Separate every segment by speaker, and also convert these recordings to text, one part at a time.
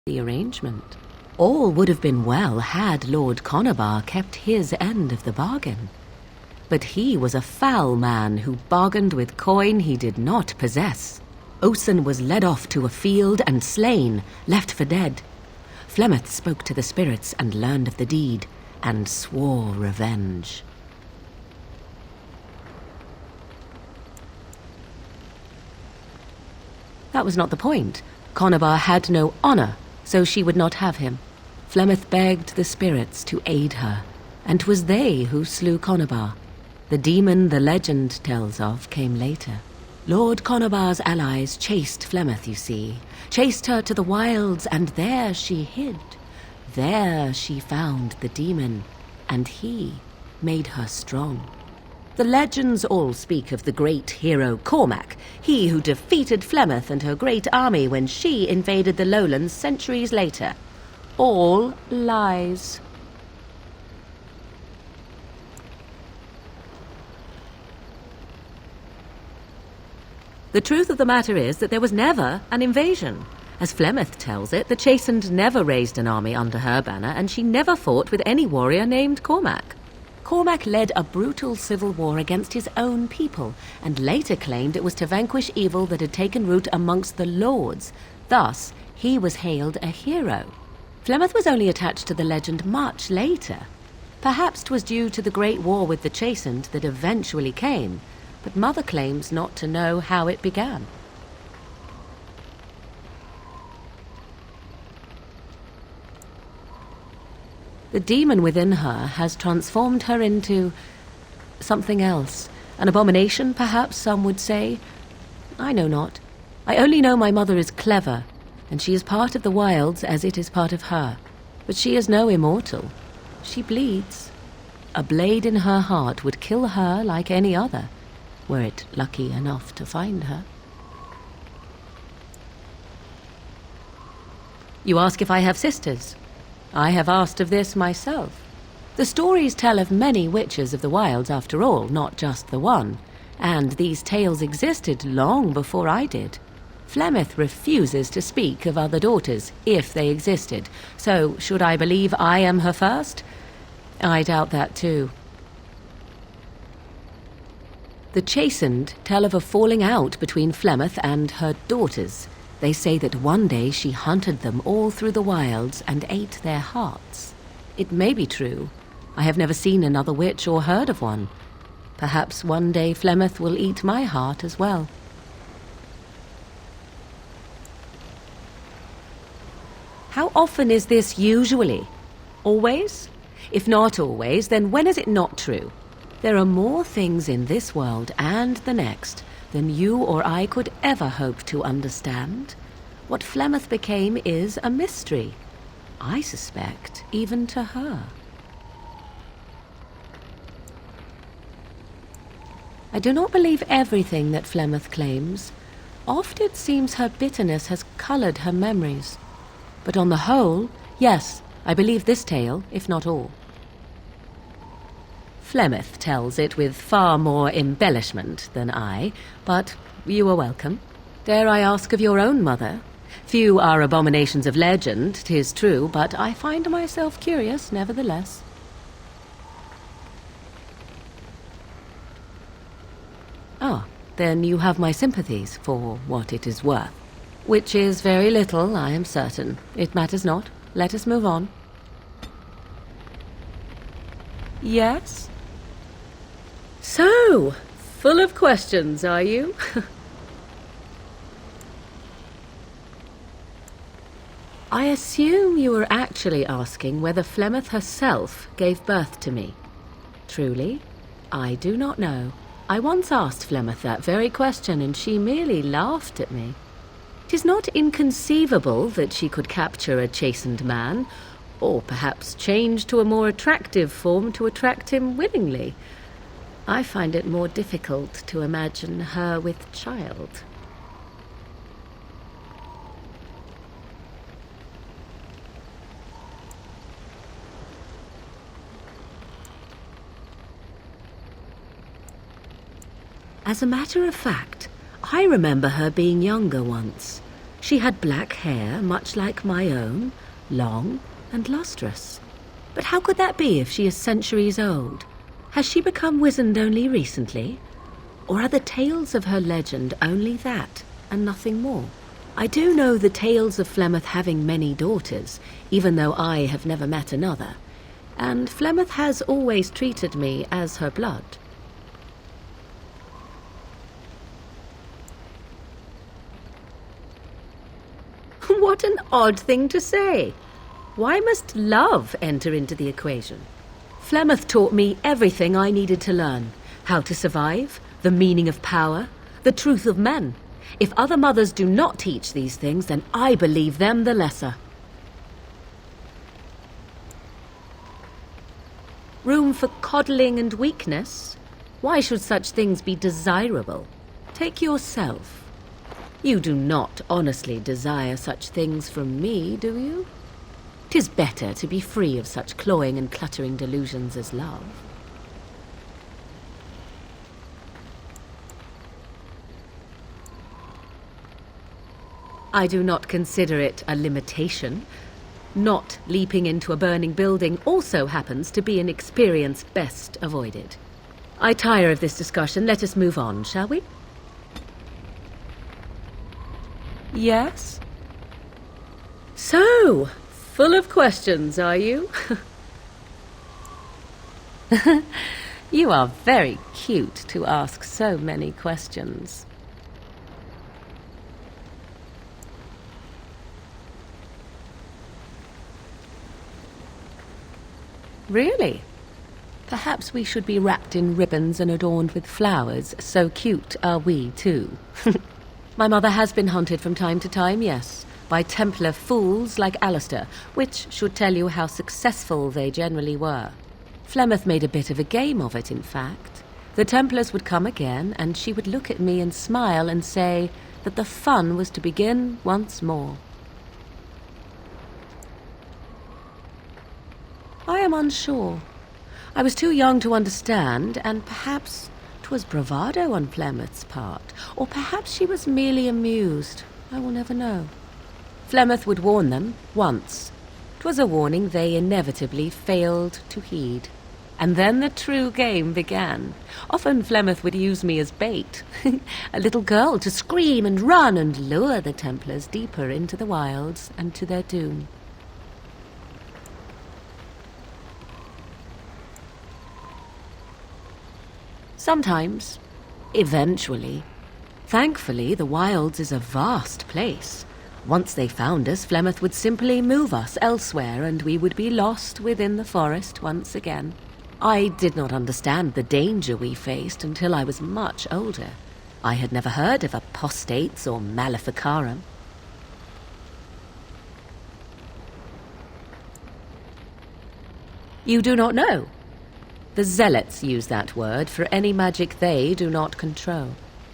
Speaker 1: the arrangement. All would have been well had Lord Conobar kept his end of the bargain. But he was a foul man who bargained with coin he did not possess. Osen was led off to a field and slain, left for dead. Flemeth spoke to the spirits and learned of the deed, and swore revenge. That was not the point. Conobar had no honor, so she would not have him. Flemeth begged the spirits to aid her, and 'twas they who slew Conobar. The demon the legend tells of came later. Lord Conobar's allies chased Flemeth, you see, chased her to the wilds, and there she hid. There she found the demon, and he made her strong. The legends all speak of the great hero Cormac, he who defeated Flemeth and her great army when she invaded the lowlands centuries later. All lies. The truth of the matter is that there was never an invasion. As Flemeth tells it, the Chastened never raised an army under her banner, and she never fought with any warrior named Cormac. Cormac led a brutal civil war against his own people, and later claimed it was to vanquish evil that had taken root amongst the lords. Thus, he was hailed a hero. Flemeth was only attached to the legend much later. Perhaps 'twas due to the great war with the Chastened that eventually came, but Mother claims not to know how it began. The demon within her has transformed her into something else. An abomination, perhaps some would say. I know not. I only know my mother is clever, and she is part of the wilds as it is part of her. But she is no immortal. She bleeds. A blade in her heart would kill her like any other, were it lucky enough to find her. You ask if I have sisters. I have asked of this myself. The stories tell of many witches of the wilds after all, not just the one, and these tales existed long before I did. Flemeth refuses to speak of other daughters, if they existed, so should I believe I am her first? I doubt that too. The Chastened tell of a falling out between Flemeth and her daughters. They say that one day she hunted them all through the wilds and ate their hearts. It may be true. I have never seen another witch or heard of one. Perhaps one day Flemeth will eat my heart as well. How often is this usually? Always? If not always, then when is it not true? There are more things in this world and the next than you or I could ever hope to understand. What Flemeth became is a mystery. I suspect even to her. I do not believe everything that Flemeth claims. Oft it seems her bitterness has coloured her memories. But on the whole, yes, I believe this tale, if not all. Flemeth tells it with far more embellishment than I, but you are welcome. Dare I ask of your own mother? Few are abominations of legend, 'tis true, but I find myself curious nevertheless. Ah, then you have my sympathies for what it is worth. Which is very little, I am certain. It matters not. Let us move on. Yes? So, full of questions, are you? I assume you were actually asking whether Flemeth herself gave birth to me. Truly, I do not know. I once asked Flemeth that very question, and she merely laughed at me. 'Tis not inconceivable that she could capture a chastened man, or perhaps change to a more attractive form to attract him willingly. I find it more difficult to imagine her with child. As a matter of fact, I remember her being younger once. She had black hair, much like my own, long and lustrous. But how could that be if she is centuries old? Has she become wizened only recently? Or are the tales of her legend only that, and nothing more? I do know the tales of Flemeth having many daughters, even though I have never met another, and Flemeth has always treated me as her blood. What an odd thing to say! Why must love enter into the equation? Flemeth taught me everything I needed to learn. How to survive, the meaning of power, the truth of men. If other mothers do not teach these things, then I believe them the lesser. Room for coddling and weakness? Why should such things be desirable? Take yourself. You do not honestly desire such things from me, do you? 'Tis better to be free of such cloying and cluttering delusions as love. I do not consider it a limitation. Not leaping into a burning building also happens to be an experience best avoided. I tire of this discussion. Let us move on, shall we? Yes? So, full of questions, are you? You are very cute to ask so many questions. Really? Perhaps we should be wrapped in ribbons and adorned with flowers. So cute are we, too. My mother has been hunted from time to time, yes, by Templar fools like Alistair, which should tell you how successful they generally were. Flemeth made a bit of a game of it, in fact. The Templars would come again, and she would look at me and smile and say that the fun was to begin once more. I am unsure. I was too young to understand, and perhaps 'twas bravado on Flemeth's part, or perhaps she was merely amused. I will never know. Flemeth would warn them, once. 'Twas a warning they inevitably failed to heed. And then the true game began. Often Flemeth would use me as bait, a little girl to scream and run and lure the Templars deeper into the wilds and to their doom. Sometimes. Eventually. Thankfully, the wilds is a vast place. Once they found us, Flemeth would simply move us elsewhere, and we would be lost within the forest once again. I did not understand the danger we faced until I was much older. I had never heard of apostates or maleficarum. You do not know? The zealots use that word for any magic they do not control.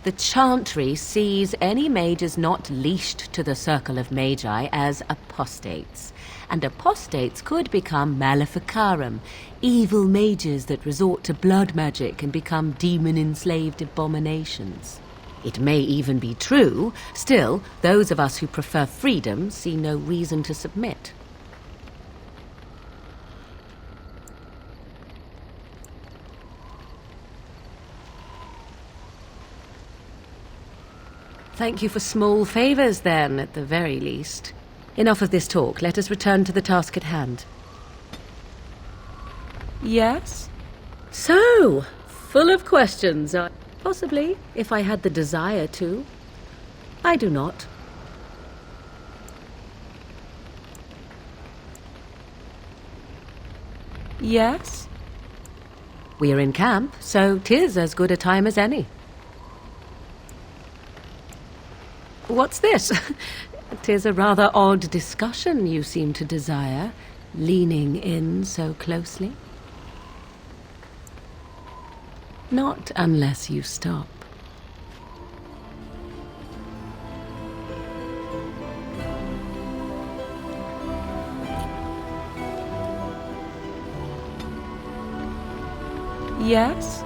Speaker 1: The chantry sees any mages not leashed to the circle of magi as apostates, and apostates could become maleficarum, evil mages that resort to blood magic and become demon-enslaved abominations. It may even be true. Still, those of us who prefer freedom see no reason to submit. Thank you for small favors, then, at the very least. Enough of this talk. Let us return to the task at hand. Yes? So, full of questions. Possibly, if I had the desire to. I do not. Yes? We are in camp, so 'tis as good a time as any. What's this? 'Tis a rather odd discussion you seem to desire, leaning in so closely. Not unless you stop. Yes?